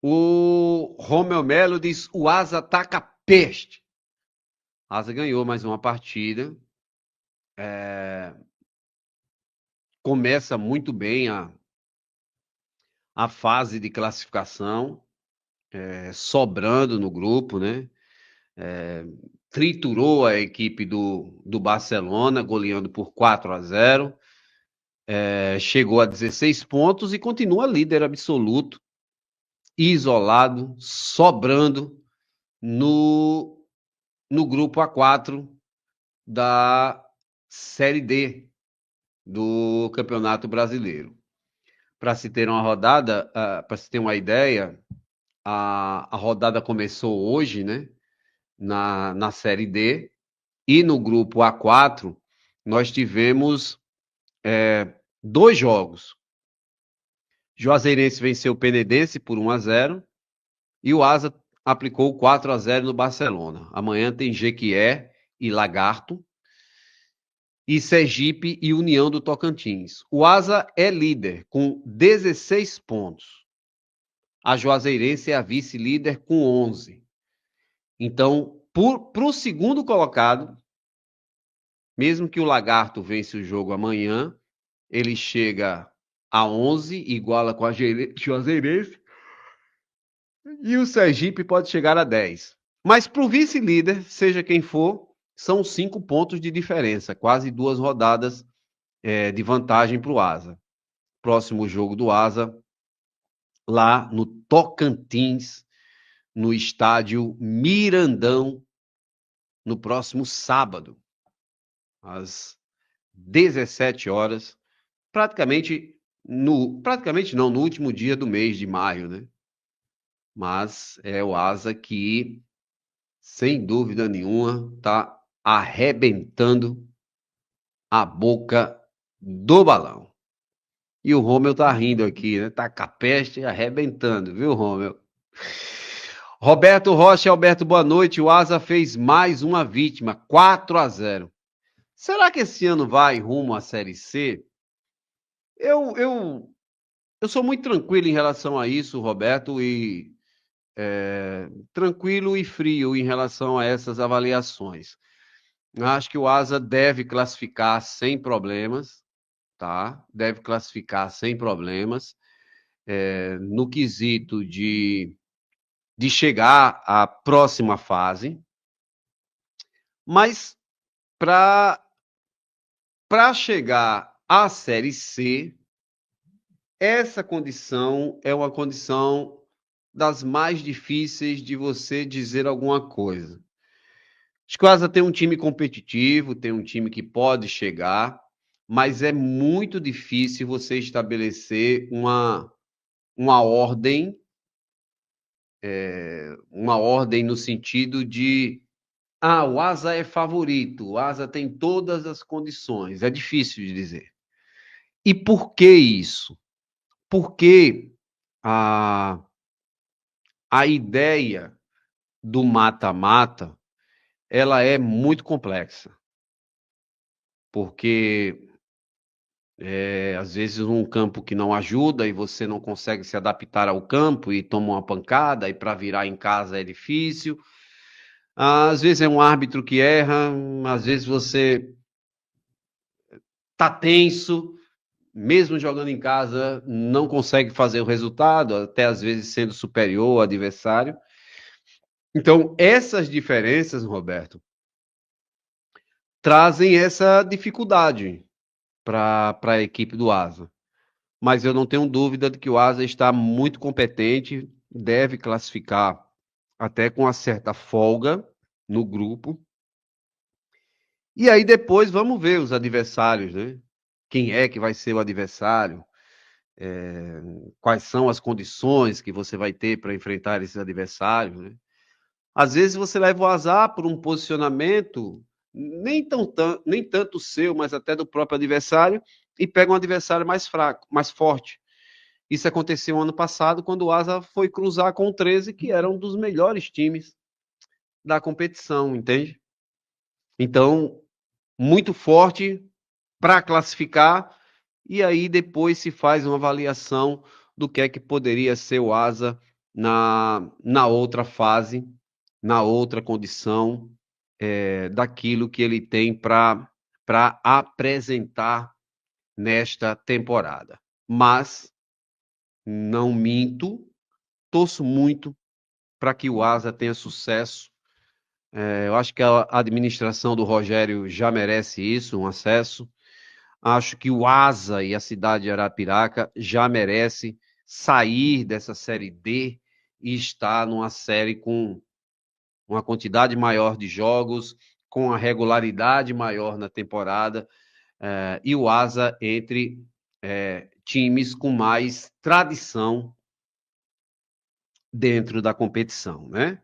O Romeu Melo diz: o Asa taca peste. Asa ganhou mais uma partida. Começa muito bem a fase de classificação, sobrando no grupo, né? Triturou a equipe do Barcelona, goleando por 4-0. Chegou a 16 pontos e continua líder absoluto, isolado, sobrando no, no grupo A4 da Série D do Campeonato Brasileiro. Para se ter uma rodada, para se ter uma ideia, a rodada começou hoje, né? Na Série D. E no grupo A4, nós tivemos dois jogos. Juazeirense venceu o Penedense por 1-0 e o Asa aplicou 4-0 no Barcelona. Amanhã tem Jequié e Lagarto e Sergipe e União do Tocantins. O Asa é líder com 16 pontos. A Juazeirense é a vice-líder com 11. Então, para o segundo colocado, mesmo que o Lagarto vença o jogo amanhã, ele chega a 11, iguala com a Juazeirense, e o Sergipe pode chegar a 10. Mas para o vice-líder, seja quem for, são 5 pontos de diferença, quase 2 rodadas de vantagem para o Asa. Próximo jogo do Asa, lá no Tocantins, no estádio Mirandão, no próximo sábado, às 17 horas, praticamente não, no último dia do mês de maio, né? Mas é o Asa que, sem dúvida nenhuma, está arrebentando a boca do balão. E o Romeu tá rindo aqui, né? Tá com a peste arrebentando, viu, Romeu? Roberto Rocha, Alberto, boa noite. O Asa fez mais uma vítima, 4-0. Será que esse ano vai rumo à Série C? Eu, eu, eu sou muito tranquilo em relação a isso, Roberto, e tranquilo e frio em relação a essas avaliações. Acho que o Asa deve classificar sem problemas, tá? Deve classificar sem problemas. No quesito de chegar à próxima fase, mas para chegar à Série C, essa condição é uma condição das mais difíceis de você dizer alguma coisa. Acho que o Asa tem um time competitivo, tem um time que pode chegar, mas é muito difícil você estabelecer uma ordem no sentido de o Asa é favorito, o Asa tem todas as condições. É difícil de dizer. E por que isso? Porque a, a ideia do mata-mata, ela é muito complexa. Porque às vezes um campo que não ajuda e você não consegue se adaptar ao campo e toma uma pancada e para virar em casa é difícil. Às vezes é um árbitro que erra, às vezes você tá tenso, mesmo jogando em casa, não consegue fazer o resultado, até às vezes sendo superior ao adversário. Então, essas diferenças, Roberto, trazem essa dificuldade para a equipe do Asa. Mas eu não tenho dúvida de que o Asa está muito competente, deve classificar até com uma certa folga no grupo. E aí depois vamos ver os adversários, né? Quem é que vai ser o adversário? Quais são as condições que você vai ter para enfrentar esses adversários, né? Às vezes você leva o azar por um posicionamento nem tanto seu, mas até do próprio adversário, e pega um adversário mais fraco, mais forte. Isso aconteceu ano passado, quando o Asa foi cruzar com o 13, que era um dos melhores times da competição, entende? Então, muito forte para classificar, e aí depois se faz uma avaliação do que é que poderia ser o Asa na outra fase, na outra condição, daquilo que ele tem para apresentar nesta temporada. Mas não minto, torço muito para que o Asa tenha sucesso. Eu acho que a administração do Rogério já merece isso, um acesso. Acho que o Asa e a cidade de Arapiraca já merece sair dessa Série D e estar numa série com uma quantidade maior de jogos, com a regularidade maior na temporada, e o Asa entre times com mais tradição dentro da competição, né?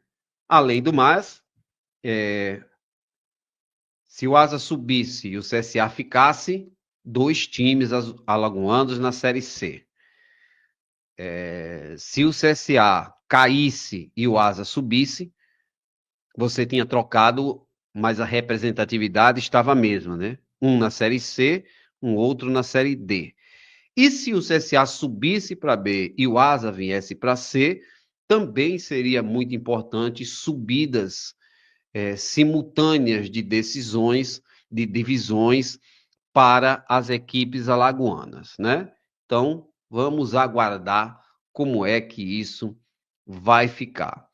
Além do mais, se o Asa subisse e o CSA ficasse, dois times alagoanos na Série C. Se o CSA caísse e o Asa subisse, você tinha trocado, mas a representatividade estava a mesma, né? Um na Série C, um outro na Série D. E se o CSA subisse para B e o Asa viesse para C, também seria muito importante subidas simultâneas de decisões, de divisões para as equipes alagoanas, né? Então, vamos aguardar como é que isso vai ficar.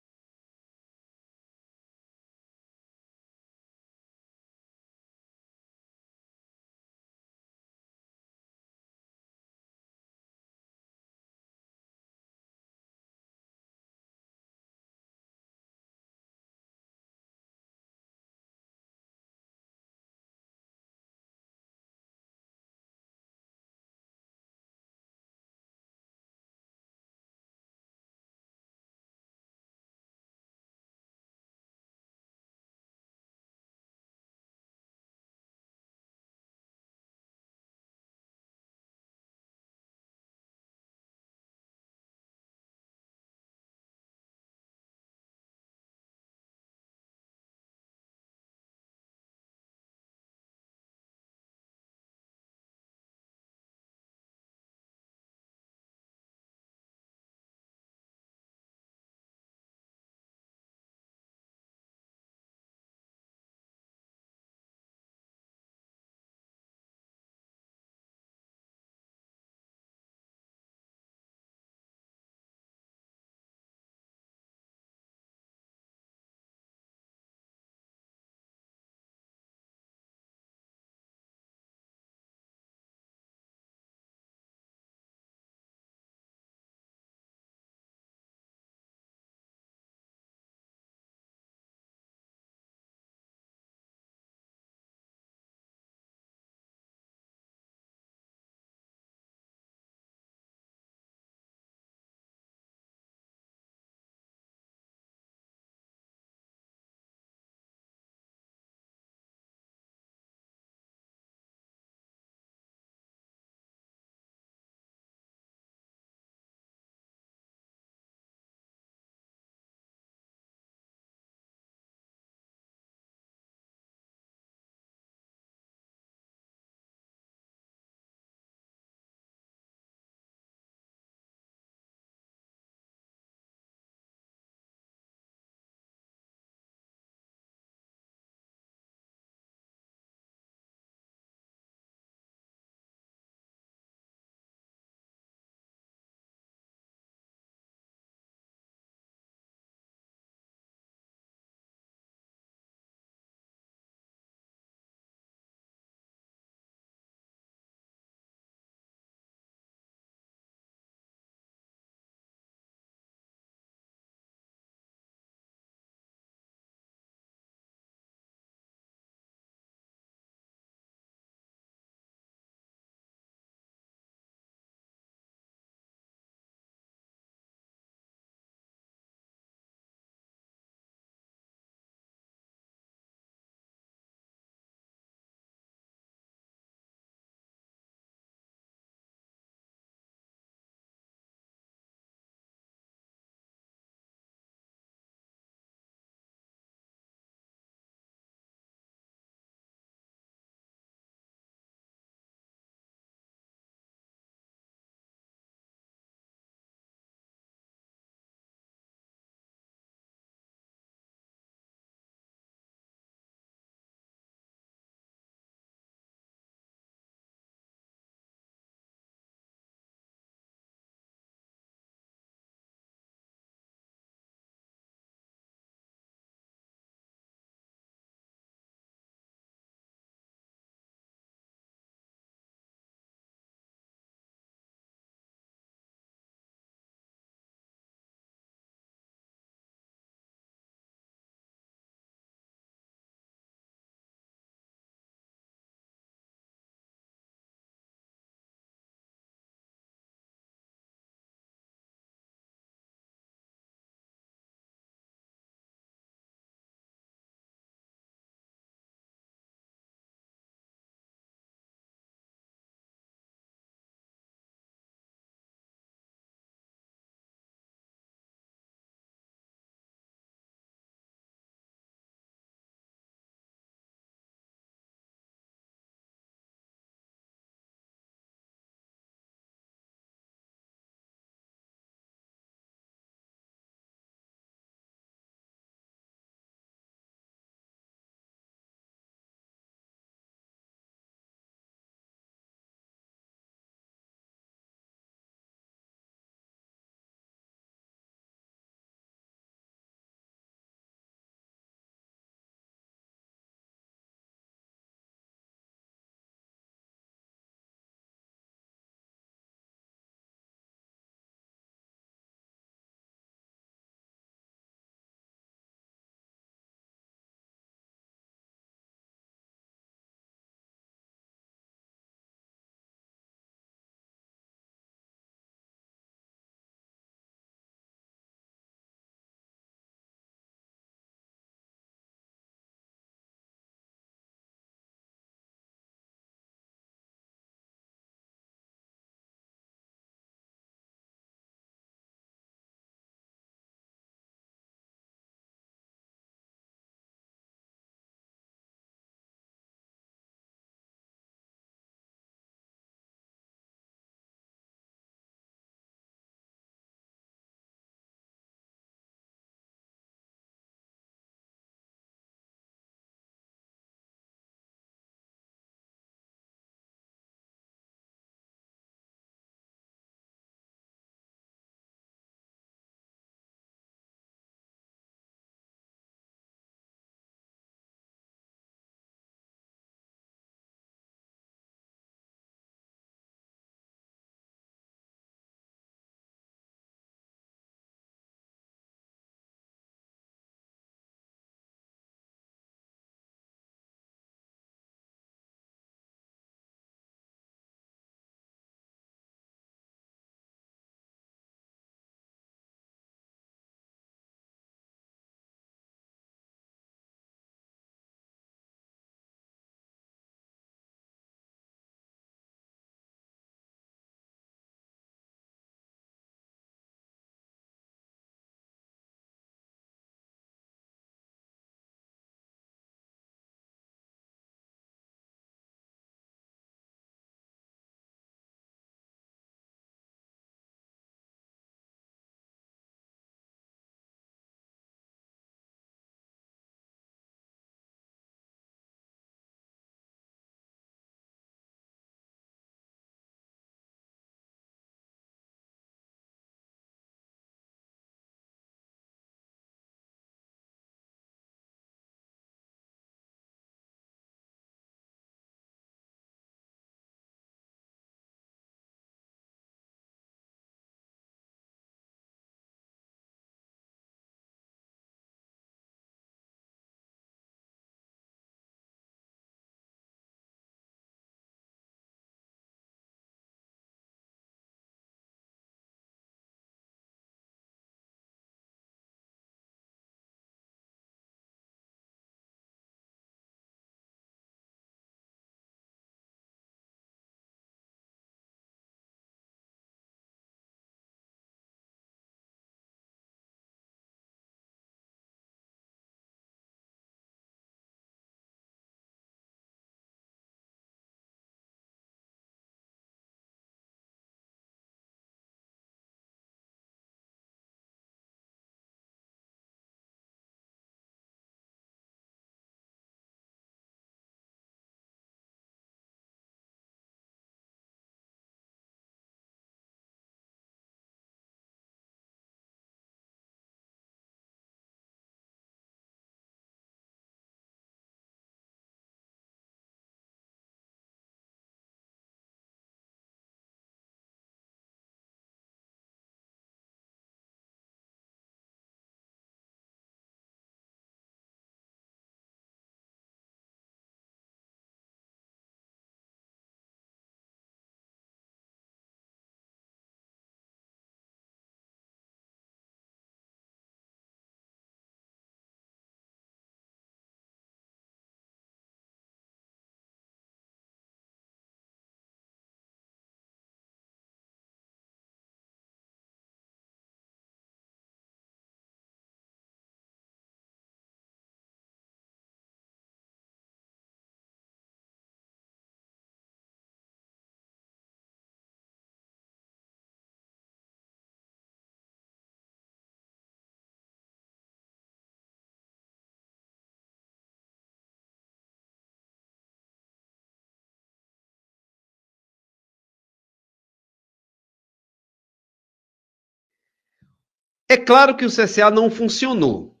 É claro que o CSA não funcionou.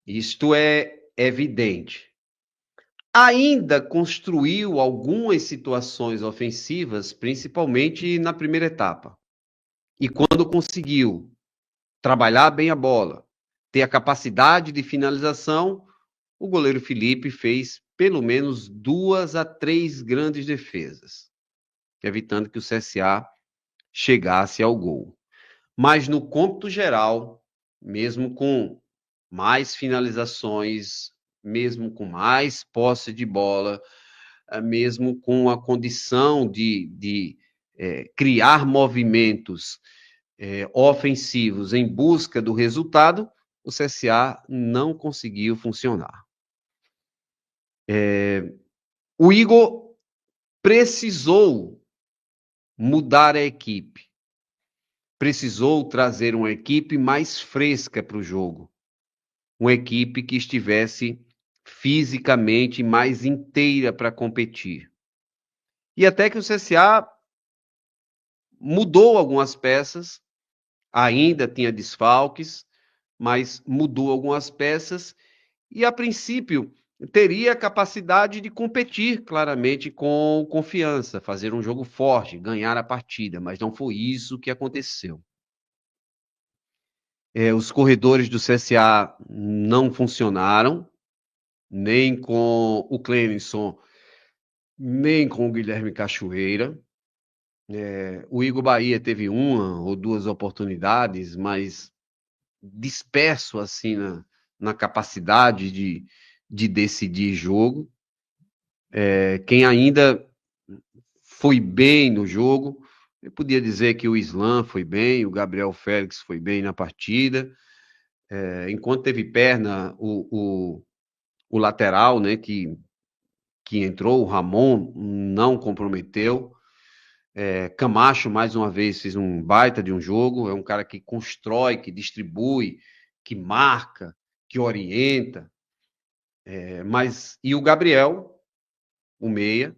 Isto é evidente. Ainda construiu algumas situações ofensivas, principalmente na primeira etapa. E quando conseguiu trabalhar bem a bola, ter a capacidade de finalização, o goleiro Felipe fez pelo menos 2 a 3 grandes defesas, evitando que o CSA chegasse ao gol. Mas no cômputo geral, mesmo com mais finalizações, mesmo com mais posse de bola, mesmo com a condição de criar movimentos ofensivos em busca do resultado, o CSA não conseguiu funcionar. O Igor precisou mudar a equipe, precisou trazer uma equipe mais fresca para o jogo, uma equipe que estivesse fisicamente mais inteira para competir. E até que o CSA mudou algumas peças, ainda tinha desfalques, mas mudou algumas peças e, a princípio, teria a capacidade de competir claramente com confiança, fazer um jogo forte, ganhar a partida, mas não foi isso que aconteceu. Os corredores do CSA não funcionaram, nem com o Clemson, nem com o Guilherme Cachoeira. O Igor Bahia teve uma ou duas oportunidades, mas disperso assim na capacidade de decidir jogo. Quem ainda foi bem no jogo, eu podia dizer que o Islam foi bem, o Gabriel Félix foi bem na partida. Enquanto teve perna, o lateral, né, que entrou, o Ramon, não comprometeu. Camacho, mais uma vez, fez um baita de um jogo. É um cara que constrói, que distribui, que marca, que orienta. E o Gabriel, o meia,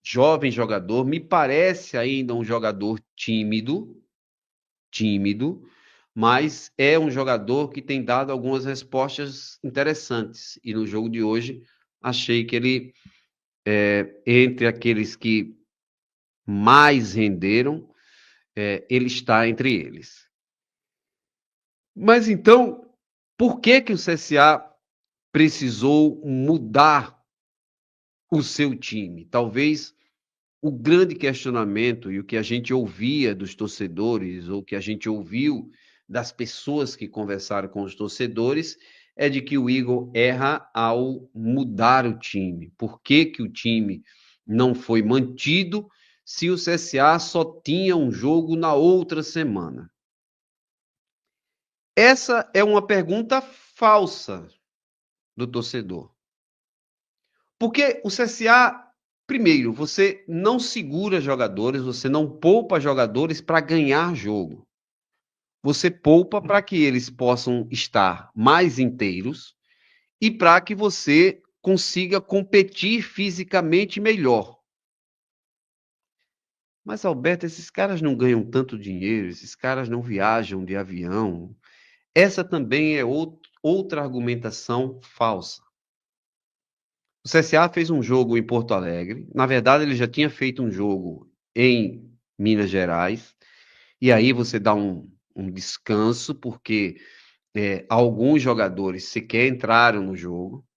jovem jogador, me parece ainda um jogador tímido, mas é um jogador que tem dado algumas respostas interessantes. E no jogo de hoje, achei que ele, entre aqueles que mais renderam, ele está entre eles. Mas então, por que o CSA precisou mudar o seu time? Talvez o grande questionamento e o que a gente ouvia dos torcedores, ou que a gente ouviu das pessoas que conversaram com os torcedores, é de que o Igor erra ao mudar o time. Por que o time não foi mantido se o CSA só tinha um jogo na outra semana? Essa é uma pergunta falsa do torcedor. Porque o CSA, primeiro, você não segura jogadores, você não poupa jogadores para ganhar jogo. Você poupa para que eles possam estar mais inteiros e para que você consiga competir fisicamente melhor. Mas, Alberto, esses caras não ganham tanto dinheiro, esses caras não viajam de avião. Essa também é outra argumentação falsa. O CSA fez um jogo em Porto Alegre. Na verdade, ele já tinha feito um jogo em Minas Gerais. E aí você dá um descanso, porque alguns jogadores sequer entraram no jogo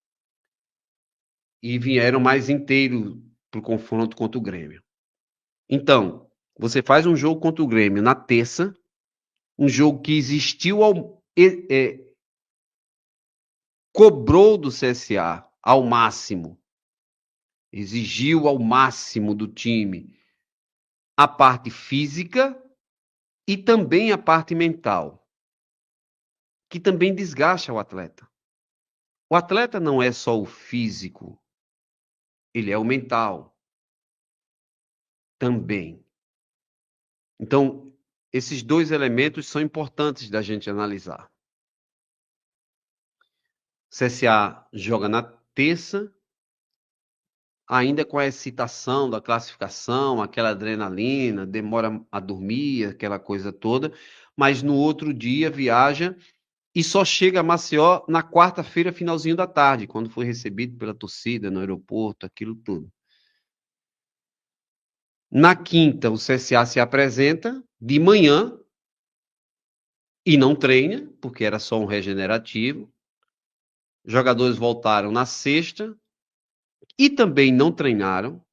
e vieram mais inteiros para o confronto contra o Grêmio. Então, você faz um jogo contra o Grêmio na terça, um jogo que existiu, cobrou do CSA ao máximo, exigiu ao máximo do time a parte física e também a parte mental, que também desgasta o atleta. O atleta não é só o físico, ele é o mental também. Então, esses dois elementos são importantes da gente analisar. CSA joga na terça, ainda com a excitação da classificação, aquela adrenalina, demora a dormir, aquela coisa toda, mas no outro dia viaja e só chega a Maceió na quarta-feira, finalzinho da tarde, quando foi recebido pela torcida no aeroporto, aquilo tudo. Na quinta, o CSA se apresenta de manhã e não treina, porque era só um regenerativo. Os jogadores voltaram na sexta e também não treinaram,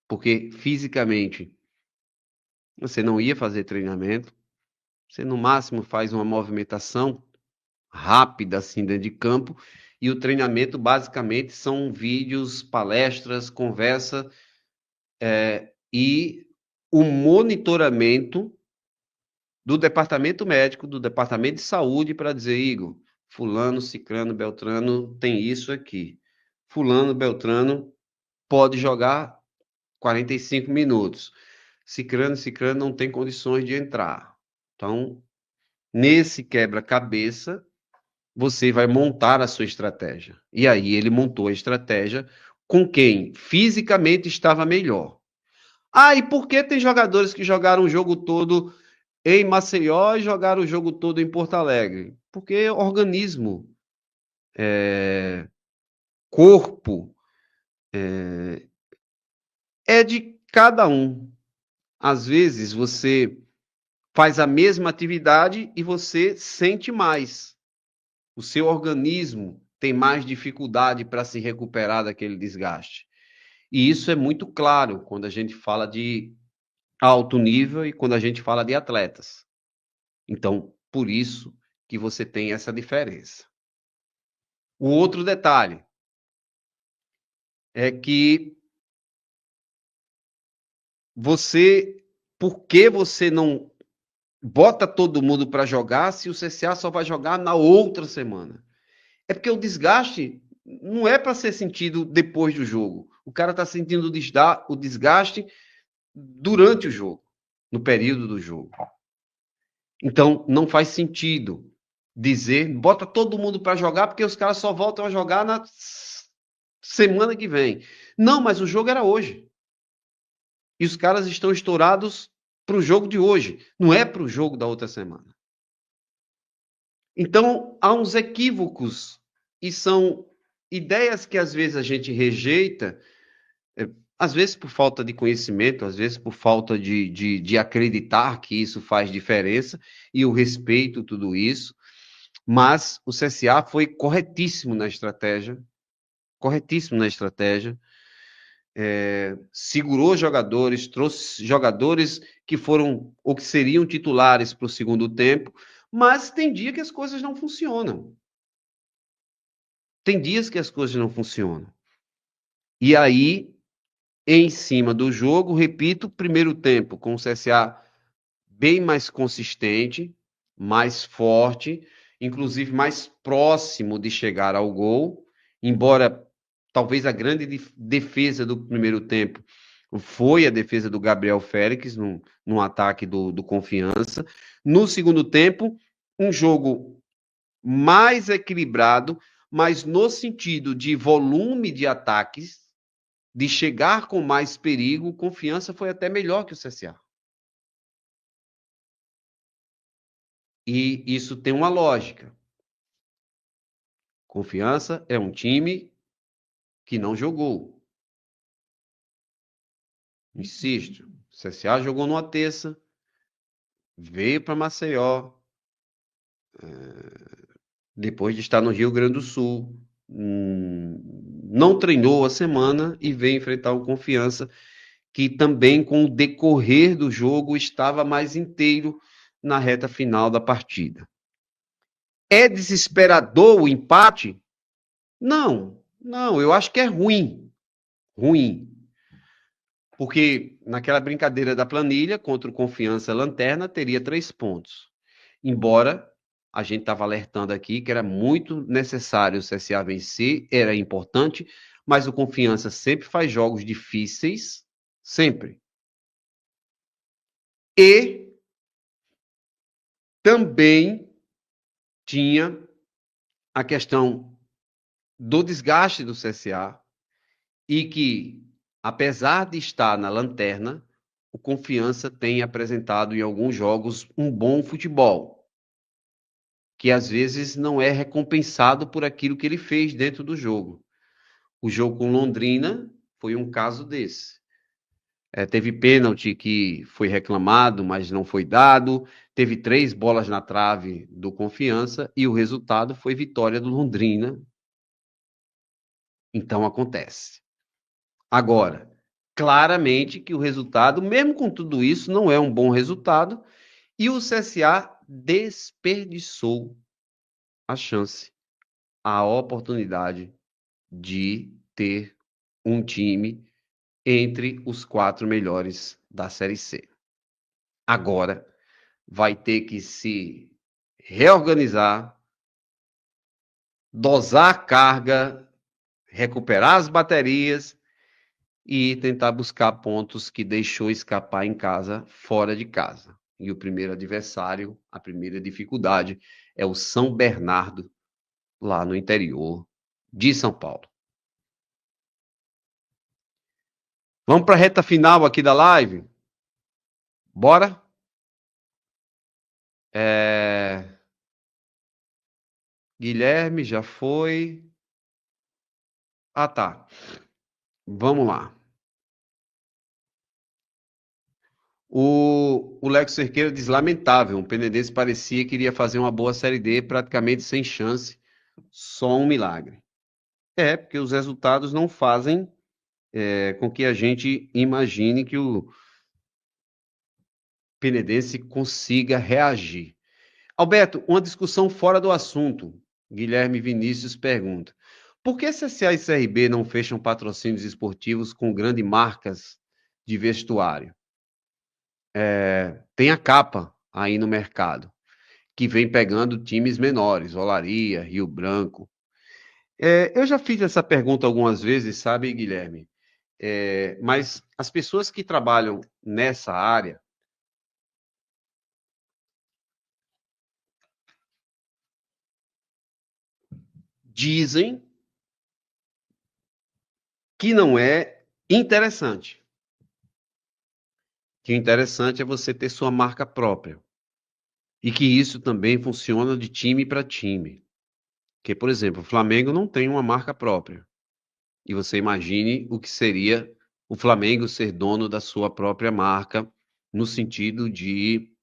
porque fisicamente você não ia fazer treinamento. Você no máximo faz uma movimentação rápida assim dentro de campo e o treinamento basicamente são vídeos, palestras, conversa e o monitoramento do departamento médico, do departamento de saúde para dizer, Igor, fulano, ciclano, beltrano tem isso aqui. Fulano, beltrano pode jogar 45 minutos. Ciclano não tem condições de entrar. Então, nesse quebra-cabeça, você vai montar a sua estratégia. E aí ele montou a estratégia com quem fisicamente estava melhor. Ah, e por que tem jogadores que jogaram o jogo todo em Maceió e jogaram o jogo todo em Porto Alegre? Porque organismo, corpo, é de cada um. Às vezes você faz a mesma atividade e você sente mais. O seu organismo tem mais dificuldade para se recuperar daquele desgaste. E isso é muito claro quando a gente fala de alto nível e quando a gente fala de atletas. Então, por isso que você tem essa diferença. O outro detalhe é que por que você não bota todo mundo para jogar se o CSA só vai jogar na outra semana? É porque o desgaste não é para ser sentido depois do jogo. O cara está sentindo o desgaste durante o jogo, no período do jogo. Então, não faz sentido dizer, bota todo mundo para jogar, porque os caras só voltam a jogar na semana que vem. Não, mas o jogo era hoje. E os caras estão estourados para o jogo de hoje, não é para o jogo da outra semana. Então, há uns equívocos e são ideias que às vezes a gente rejeita, às vezes por falta de conhecimento, às vezes por falta de acreditar que isso faz diferença, e eu respeito tudo isso, mas o CSA foi corretíssimo na estratégia, segurou jogadores, trouxe jogadores que foram ou que seriam titulares para o segundo tempo, mas tem dia que as coisas não funcionam. Tem dias que as coisas não funcionam. E aí, em cima do jogo, repito, primeiro tempo com o CSA bem mais consistente, mais forte, inclusive mais próximo de chegar ao gol, embora talvez a grande defesa do primeiro tempo foi a defesa do Gabriel Félix no ataque do Confiança. No segundo tempo, um jogo mais equilibrado, mas no sentido de volume de ataques, de chegar com mais perigo, Confiança foi até melhor que o CSA. E isso tem uma lógica. Confiança é um time que não jogou. Insisto, o CSA jogou numa terça, veio para Maceió, depois de estar no Rio Grande do Sul, não treinou a semana e veio enfrentar o Confiança, que também com o decorrer do jogo estava mais inteiro na reta final da partida. É desesperador o empate? Não, não, eu acho que é ruim. Ruim. Porque naquela brincadeira da planilha, contra o Confiança Lanterna, teria 3 pontos. Embora a gente estava alertando aqui que era muito necessário o CSA vencer, era importante, mas o Confiança sempre faz jogos difíceis, sempre. E também tinha a questão do desgaste do CSA e que, apesar de estar na lanterna, o Confiança tem apresentado em alguns jogos um bom futebol, que às vezes não é recompensado por aquilo que ele fez dentro do jogo. O jogo com Londrina foi um caso desse. Teve pênalti que foi reclamado, mas não foi dado. Teve 3 bolas na trave do Confiança e o resultado foi vitória do Londrina. Então acontece. Agora, claramente que o resultado, mesmo com tudo isso, não é um bom resultado e o CSA desperdiçou a chance, a oportunidade de ter um time entre os 4 melhores da Série C. Agora vai ter que se reorganizar, dosar a carga, recuperar as baterias e tentar buscar pontos que deixou escapar em casa, fora de casa. E o primeiro adversário, a primeira dificuldade, é o São Bernardo, lá no interior de São Paulo. Vamos para a reta final aqui da live? Bora? Guilherme já foi. Ah, tá. Vamos lá. O Leco Cerqueira diz: lamentável. O Penedense parecia que iria fazer uma boa Série D, praticamente sem chance. Só um milagre. Porque os resultados não fazem com que a gente imagine que o Penedense consiga reagir. Alberto, uma discussão fora do assunto. Guilherme Vinícius pergunta: por que CSA e CRB não fecham patrocínios esportivos com grandes marcas de vestuário? Tem a capa aí no mercado, que vem pegando times menores, Olaria, Rio Branco. Eu já fiz essa pergunta algumas vezes, sabe, Guilherme? Mas as pessoas que trabalham nessa área dizem que não é interessante. Que o interessante é você ter sua marca própria. E que isso também funciona de time para time. Que, por exemplo, o Flamengo não tem uma marca própria. E você imagine o que seria o Flamengo ser dono da sua própria marca, no sentido de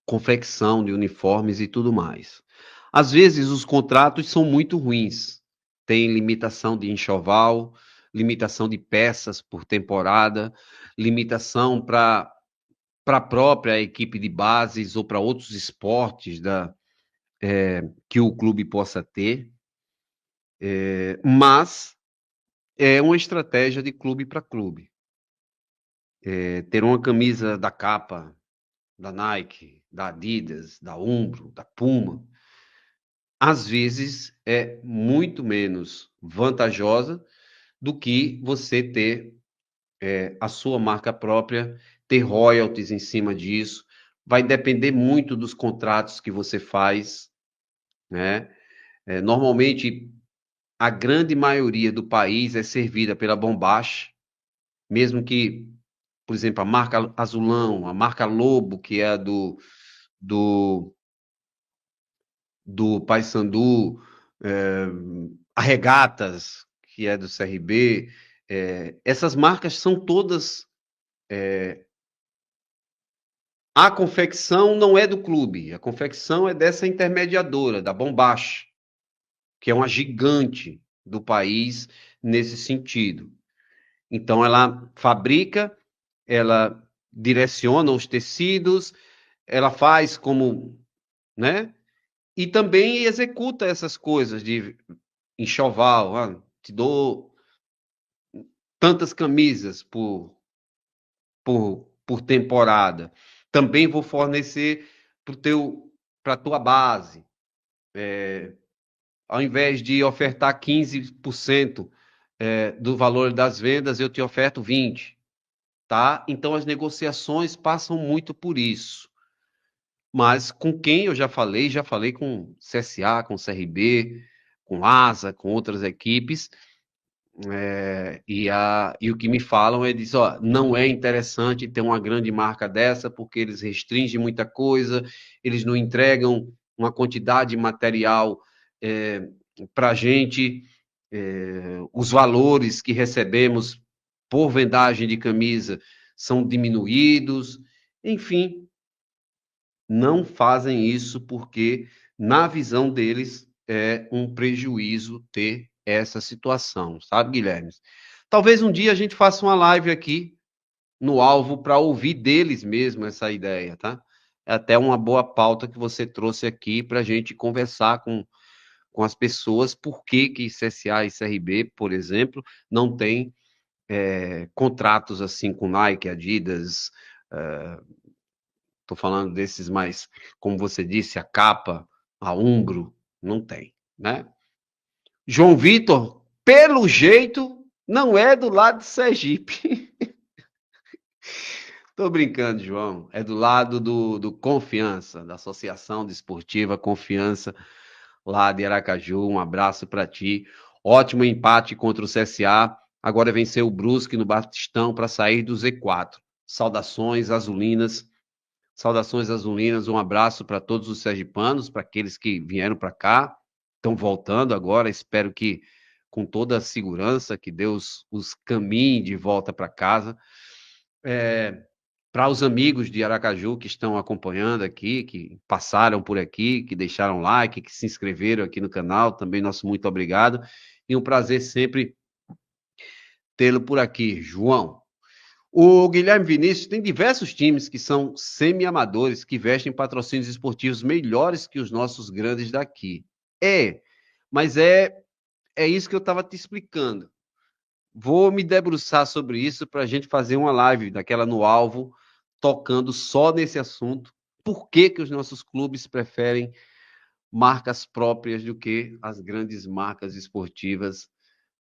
confecção de uniformes e tudo mais. Às vezes os contratos são muito ruins. Tem limitação de enxoval, limitação de peças por temporada, limitação para a própria equipe de bases ou para outros esportes que o clube possa ter. Mas é uma estratégia de clube para clube. Ter uma camisa da capa da Nike, da Adidas, da Umbro, da Puma, às vezes é muito menos vantajosa do que você ter a sua marca própria, ter royalties em cima disso. Vai depender muito dos contratos que você faz, né? Normalmente, a grande maioria do país é servida pela Bombache, mesmo que, por exemplo, a marca Azulão, a marca Lobo, que é do do Paysandu, é, a Regatas, que é do CRB, essas marcas são todas. A confecção não é do clube, a confecção é dessa intermediadora, da Bombache, que é uma gigante do país nesse sentido. Então, ela fabrica, ela direciona os tecidos, ela faz como, né? E também executa essas coisas de enxoval, te dou tantas camisas por temporada. Também vou fornecer para a tua base. Ao invés de ofertar 15% do valor das vendas, eu te oferto 20%. Tá? Então as negociações passam muito por isso. Mas com quem eu já falei com CSA, com CRB, com ASA, com outras equipes, E o que me falam é disso, ó, não é interessante ter uma grande marca dessa, porque eles restringem muita coisa, eles não entregam uma quantidade de material para a gente, os valores que recebemos por vendagem de camisa são diminuídos, enfim, não fazem isso porque, na visão deles, é um prejuízo ter essa situação, sabe, Guilherme? Talvez um dia a gente faça uma live aqui no Alvo para ouvir deles mesmo essa ideia, tá? É até uma boa pauta que você trouxe aqui para a gente conversar com as pessoas por que que CSA e CRB, por exemplo, não têm contratos assim com Nike, Adidas, estou falando desses mais, como você disse, a Capa, a Umbro, não tem, né? João Vitor, pelo jeito, não é do lado de Sergipe. Tô brincando, João. É do lado do Confiança, da Associação Desportiva Confiança, lá de Aracaju. Um abraço para ti. Ótimo empate contra o CSA. Agora venceu o Brusque no Batistão para sair do Z4. Saudações azulinas. Saudações azulinas. Um abraço para todos os sergipanos, para aqueles que vieram para cá, estão voltando agora. Espero que com toda a segurança, que Deus os caminhe de volta para casa. Para os amigos de Aracaju que estão acompanhando aqui, que passaram por aqui, que deixaram like, que se inscreveram aqui no canal, também nosso muito obrigado. E um prazer sempre tê-lo por aqui, João. O Guilherme Vinícius tem diversos times que são semi-amadores, que vestem patrocínios esportivos melhores que os nossos grandes daqui. Mas é isso que eu estava te explicando. Vou me debruçar sobre isso para a gente fazer uma live daquela no Alvo, tocando só nesse assunto. Por que que os nossos clubes preferem marcas próprias do que as grandes marcas esportivas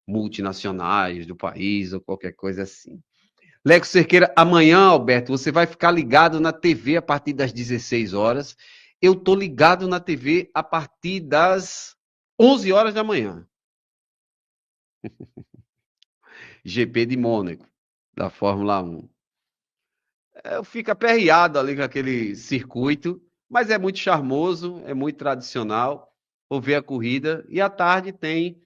multinacionais do país ou qualquer coisa assim? Leco Cerqueira, amanhã, Alberto, você vai ficar ligado na TV a partir das 16 horas. Eu tô ligado na TV a partir das 11 horas da manhã. GP de Mônaco, da Fórmula 1. Eu fico aperreado ali com aquele circuito, mas é muito charmoso, é muito tradicional. Vou ver a corrida e à tarde tem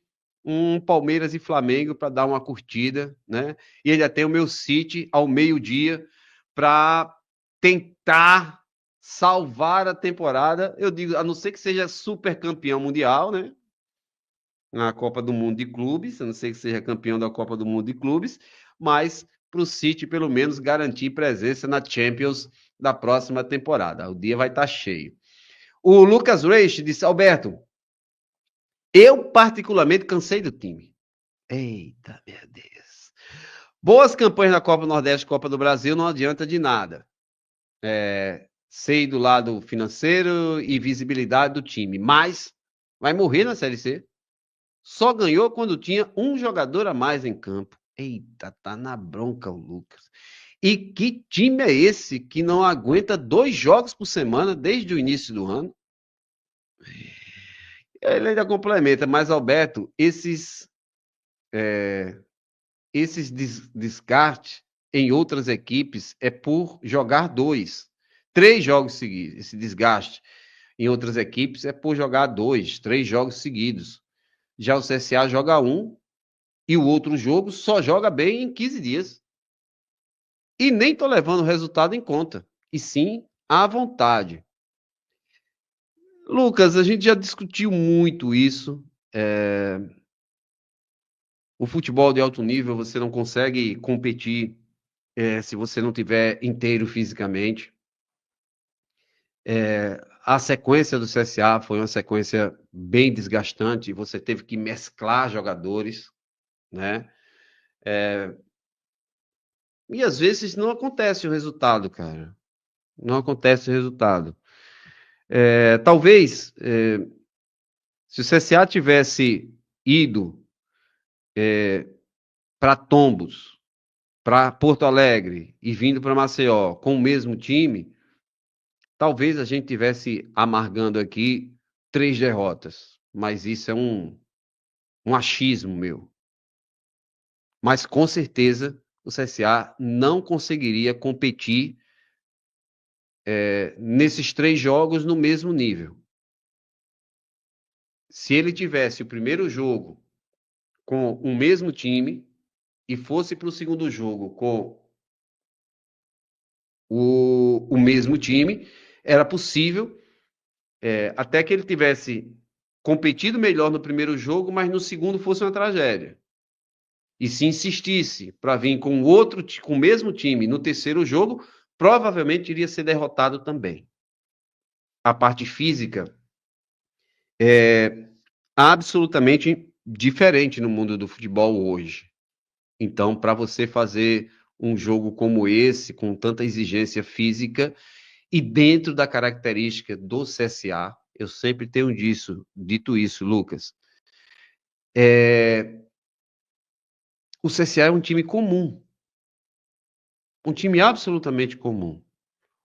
um Palmeiras e Flamengo para dar uma curtida, né? E ainda tem o meu City ao meio-dia para tentar salvar a temporada. Eu digo, a não ser que seja super campeão mundial, né? Na Copa do Mundo de Clubes, a não ser que seja campeão da Copa do Mundo de Clubes, mas para o City pelo menos garantir presença na Champions da próxima temporada. O dia vai estar cheio. O Lucas Reich disse, Alberto, eu particularmente cansei do time. Eita, meu Deus. Boas campanhas na Copa do Nordeste e Copa do Brasil não adianta de nada. Sei do lado financeiro e visibilidade do time, mas vai morrer na Série C. Só ganhou quando tinha um jogador a mais em campo. Eita, tá na bronca o Lucas. E que time é esse que não aguenta 2 jogos por semana desde o início do ano? Ele ainda complementa, mas Alberto, esses descartes em outras equipes é por jogar 3 jogos seguidos. Esse desgaste em outras equipes é por jogar 3 jogos seguidos. Já o CSA joga um e o outro jogo só joga bem em 15 dias. E nem estou levando o resultado em conta, e sim à vontade. Lucas, a gente já discutiu muito isso. O futebol de alto nível você não consegue competir se você não tiver inteiro fisicamente. A sequência do CSA foi uma sequência bem desgastante. Você teve que mesclar jogadores, né? E às vezes não acontece o resultado, cara. Não acontece o resultado. Talvez, se o CSA tivesse ido para Tombos, para Porto Alegre e vindo para Maceió com o mesmo time, talvez a gente tivesse amargando aqui 3 derrotas. Mas isso é um achismo meu. Mas, com certeza, o CSA não conseguiria competir nesses 3 jogos no mesmo nível. Se ele tivesse o primeiro jogo com o mesmo time e fosse para o segundo jogo com o mesmo time, era possível, até que ele tivesse competido melhor no primeiro jogo, mas no segundo fosse uma tragédia. E se insistisse para vir com com o mesmo time no terceiro jogo, provavelmente iria ser derrotado também. A parte física é absolutamente diferente no mundo do futebol hoje. Então, para você fazer um jogo como esse, com tanta exigência física, e dentro da característica do CSA, eu sempre tenho dito isso, Lucas, o CSA é um time comum, um time absolutamente comum.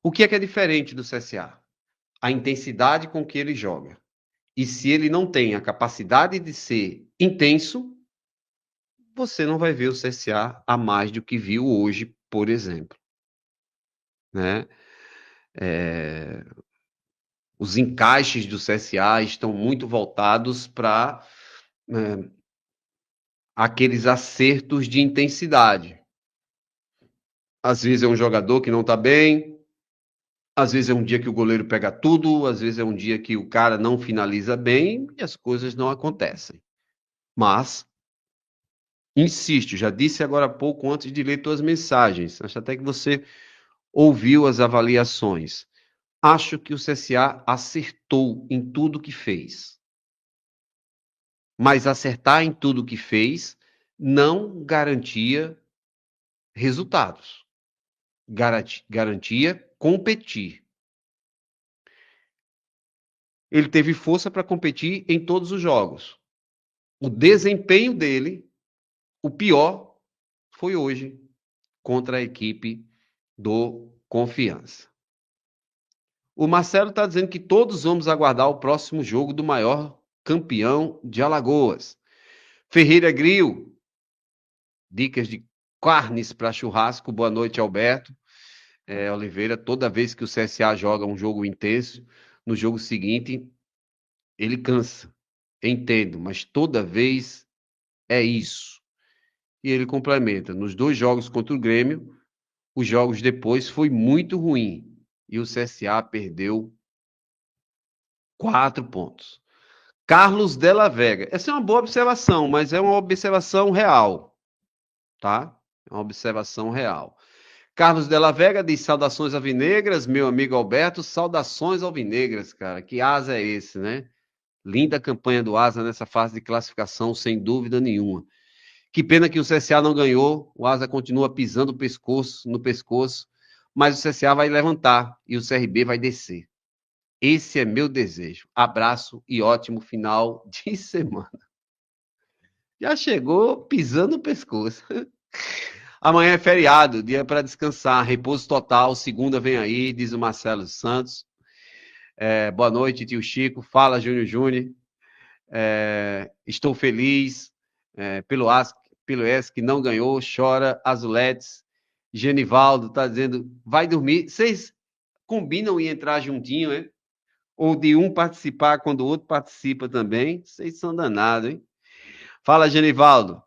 O que é diferente do CSA? A intensidade com que ele joga. E se ele não tem a capacidade de ser intenso, você não vai ver o CSA a mais do que viu hoje, por exemplo. Né? Os encaixes do CSA estão muito voltados para aqueles acertos de intensidade. Às vezes é um jogador que não está bem, às vezes é um dia que o goleiro pega tudo, às vezes é um dia que o cara não finaliza bem e as coisas não acontecem. Mas, insisto, já disse agora há pouco antes de ler tuas mensagens, acho até que você ouviu as avaliações. Acho que o CSA acertou em tudo que fez. Mas acertar em tudo que fez não garantia resultados. Garantia competir. Ele teve força para competir em todos os jogos. O desempenho dele, o pior, foi hoje contra a equipe do Confiança. O Marcelo está dizendo que todos vamos aguardar o próximo jogo do maior campeão de Alagoas. Ferreira Grill, dicas de carnes para churrasco. Boa noite, Alberto. Oliveira, toda vez que o CSA joga um jogo intenso, no jogo seguinte, ele cansa. Entendo, mas toda vez é isso. E ele complementa, nos 2 jogos contra o Grêmio, os jogos depois foi muito ruim. E o CSA perdeu 4 pontos. Carlos Della Vega. Essa é uma boa observação, mas é uma observação real, tá? É uma observação real. Carlos Della Vega diz, saudações alvinegras, meu amigo Alberto, saudações alvinegras, cara. Que asa é esse, né? Linda campanha do Asa nessa fase de classificação, sem dúvida nenhuma. Que pena que o CSA não ganhou, o Asa continua pisando no pescoço, mas o CSA vai levantar e o CRB vai descer. Esse é meu desejo. Abraço e ótimo final de semana. Já chegou pisando no pescoço. Amanhã é feriado, dia para descansar, repouso total, segunda vem aí, diz o Marcelo Santos. Boa noite, tio Chico. Fala, Júnior Júnior. Estou feliz pelo ESC que não ganhou, chora, Azuletes. Genivaldo está dizendo, vai dormir. Vocês combinam em entrar juntinho, hein? Ou de um participar quando o outro participa também? Vocês são danados, hein? Fala, Genivaldo.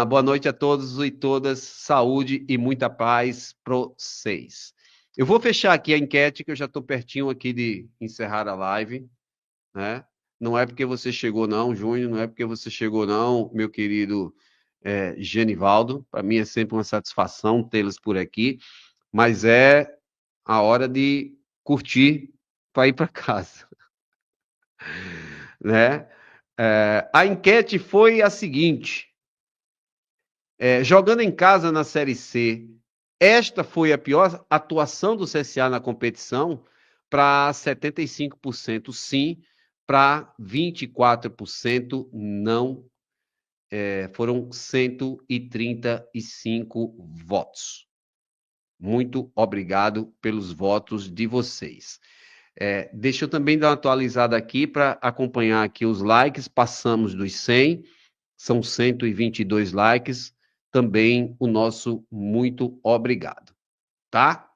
Boa noite a todos e todas. Saúde e muita paz para vocês. Eu vou fechar aqui a enquete, que eu já estou pertinho aqui de encerrar a live, né? Não é porque você chegou não, Júnior, não é porque você chegou não, meu querido Genivaldo. Para mim é sempre uma satisfação tê-los por aqui, mas é a hora de curtir para ir para casa, né? A enquete foi a seguinte: jogando em casa na Série C, esta foi a pior atuação do CSA na competição? Para 75% sim, para 24% não. Foram 135 votos. Muito obrigado pelos votos de vocês. Deixa eu também dar uma atualizada aqui para acompanhar aqui os likes. Passamos dos 100, são 122 likes. também o nosso muito obrigado, tá?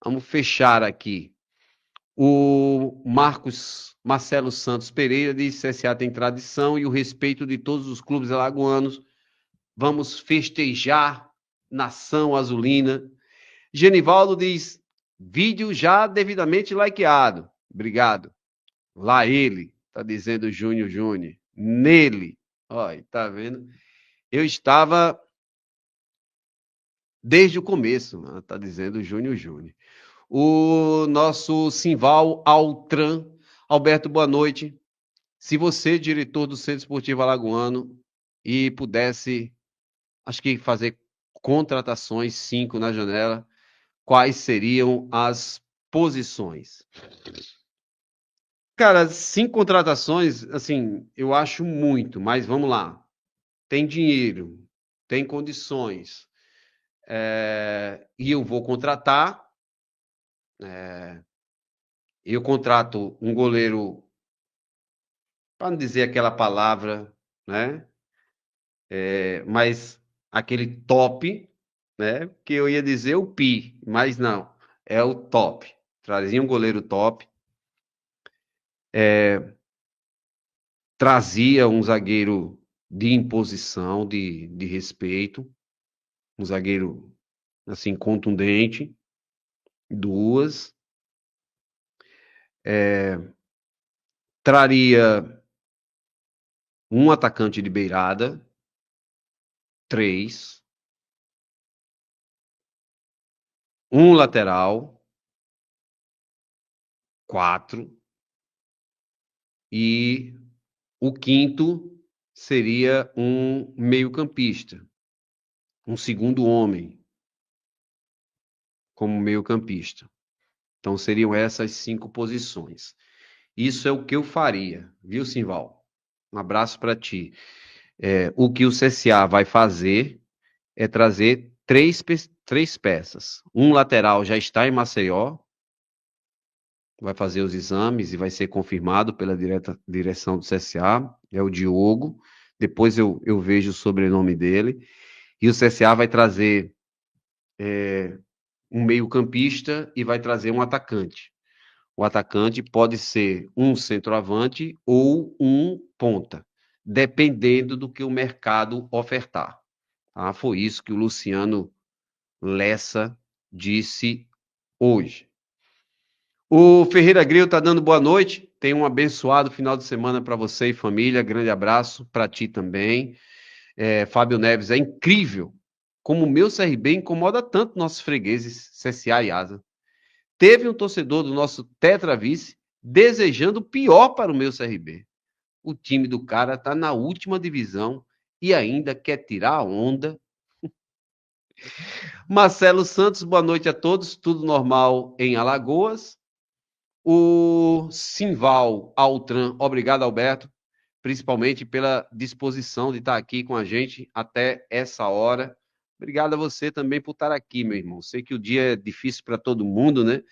Vamos fechar aqui. O Marcelo Santos Pereira diz: CSA tem tradição e o respeito de todos os clubes alagoanos. Vamos festejar, nação azulina. Genivaldo diz: vídeo já devidamente likeado. Obrigado. Lá ele, tá dizendo Júnior Júnior. Nele. Olha, tá vendo? Eu estava desde o começo, né? Tá dizendo Júnior Júnior. O nosso Simval Altran. Alberto, boa noite. Se você, diretor do Centro Esportivo Alagoano, e pudesse, acho que fazer contratações, 5 na janela, quais seriam as posições? Cara, 5 contratações, assim, eu acho muito, mas vamos lá. Tem dinheiro, tem condições, e eu vou contratar. Eu contrato um goleiro, para não dizer aquela palavra, né? Mas aquele top, né? Que eu ia dizer o pi, mas não, é o top. Trazia um goleiro top, trazia um zagueiro de imposição, de respeito, um zagueiro assim contundente, duas, traria um atacante de beirada, 3, um lateral, 4, e o quinto seria um meio-campista, um segundo homem como meio-campista. Então seriam essas 5 posições. Isso é o que eu faria, viu, Simval? Um abraço para ti. O que o CSA vai fazer é trazer três peças. Um lateral já está em Maceió, vai fazer os exames e vai ser confirmado pela direção do CSA, é o Diogo. Depois eu vejo o sobrenome dele. E o CSA vai trazer um meio-campista e vai trazer um atacante. O atacante pode ser um centroavante ou um ponta, dependendo do que o mercado ofertar. Tá? Foi isso que o Luciano Lessa disse hoje. O Ferreira Gril está dando boa noite. Tenha um abençoado final de semana para você e família. Grande abraço para ti também. Fábio Neves, é incrível como o meu CRB incomoda tanto nossos fregueses, CSA e Asa. Teve um torcedor do nosso Tetravice desejando o pior para o meu CRB. O time do cara está na última divisão e ainda quer tirar a onda. Marcelo Santos, boa noite a todos. Tudo normal em Alagoas. O Simval Altran, obrigado, Alberto, principalmente pela disposição de estar aqui com a gente até essa hora. Obrigado a você também por estar aqui, meu irmão. Sei que o dia é difícil para todo mundo, né?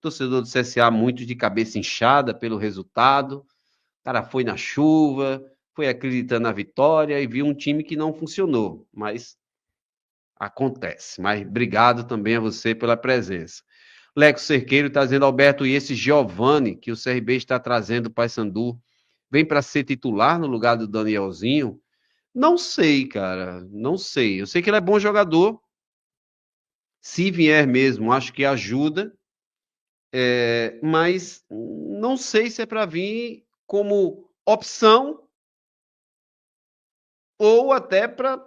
Torcedor do CSA muito de cabeça inchada pelo resultado. O cara foi na chuva, foi acreditando na vitória e viu um time que não funcionou. Mas acontece. Mas obrigado também a você pela presença. Leco Cerqueiro está dizendo, Alberto, e esse Giovani que o CRB está trazendo para o Paysandu, vem para ser titular no lugar do Danielzinho? Não sei, cara. Não sei. Eu sei que ele é bom jogador. Se vier mesmo, acho que ajuda. Mas não sei se é para vir como opção ou até para,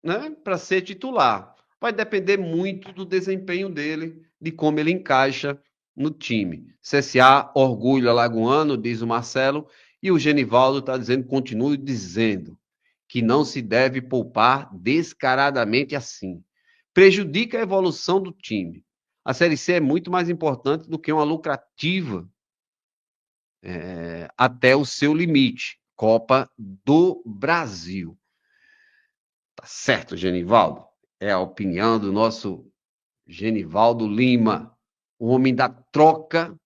né, para ser titular. Vai depender muito do desempenho dele, de como ele encaixa no time. CSA, orgulho alagoano, diz o Marcelo, e o Genivaldo está dizendo, continue dizendo, que não se deve poupar descaradamente assim. Prejudica a evolução do time. A Série C é muito mais importante do que uma lucrativa até o seu limite. Copa do Brasil. Tá certo, Genivaldo? É a opinião do nosso Genivaldo Lima, o homem da troca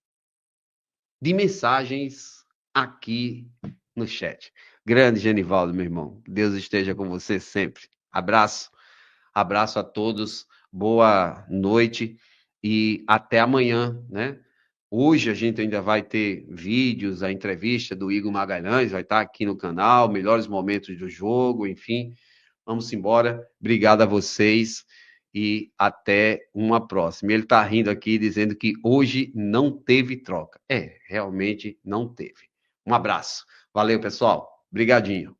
de mensagens aqui no chat. Grande Genivaldo, meu irmão. Deus esteja com você sempre. Abraço. Abraço a todos. Boa noite e até amanhã, né? Hoje a gente ainda vai ter vídeos, a entrevista do Igor Magalhães vai estar aqui no canal, melhores momentos do jogo, enfim. Vamos embora. Obrigado a vocês e até uma próxima. Ele está rindo aqui dizendo que hoje não teve troca. Realmente não teve. Um abraço. Valeu, pessoal. Obrigadinho.